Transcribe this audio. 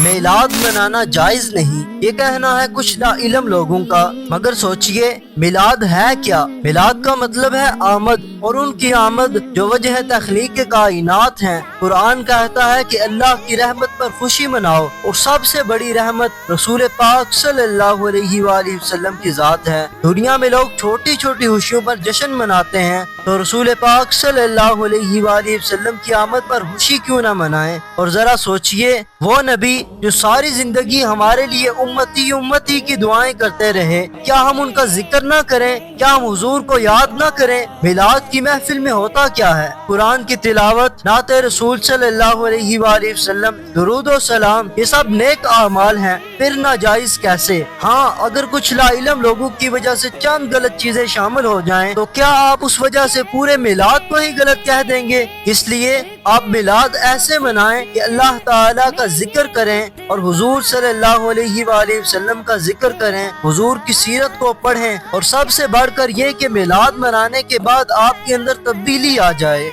میلاد منانا جائز نہیں، یہ کہنا ہے کچھ لا علم لوگوں کا۔ مگر سوچئے میلاد ہے کیا؟ میلاد کا مطلب ہے آمد، اور ان کی آمد جو وجہ تخلیق کائنات ہیں۔ قرآن کہتا ہے کہ اللہ کی رحمت پر خوشی مناؤ، اور سب سے بڑی رحمت رسول پاک صلی اللہ علیہ وآلہ وسلم کی ذات ہے۔ دنیا میں لوگ چھوٹی چھوٹی خوشیوں پر جشن مناتے ہیں، تو رسول پاک صلی اللہ علیہ وآلہ وسلم کی آمد پر خوشی کیوں نہ منائیں؟ اور ذرا سوچئے وہ نبی جو ساری زندگی ہمارے لیے امتی امتی کی دعائیں کرتے رہے، کیا ہم ان کا ذکر نہ کریں؟ کیا ہم حضور کو یاد نہ کریں؟ میلاد کی محفل میں ہوتا کیا ہے؟ قرآن کی تلاوت، نعت رسول صلی اللہ علیہ وآلہ وسلم، درود و سلام، یہ سب نیک اعمال ہیں، پھر ناجائز کیسے؟ ہاں، اگر کچھ لا علم لوگوں کی وجہ سے چند غلط چیزیں شامل ہو جائیں تو کیا آپ اس وجہ سے پورے میلاد کو ہی غلط کہہ دیں گے؟ اس لیے آپ میلاد ایسے منائیں کہ اللہ تعالیٰ کا ذکر کریں اور حضور صلی اللہ علیہ وآلہ وسلم کا ذکر کریں، حضور کی سیرت کو پڑھیں، اور سب سے بڑھ کر یہ کہ میلاد منانے کے بعد آپ کے اندر تبدیلی آ جائے۔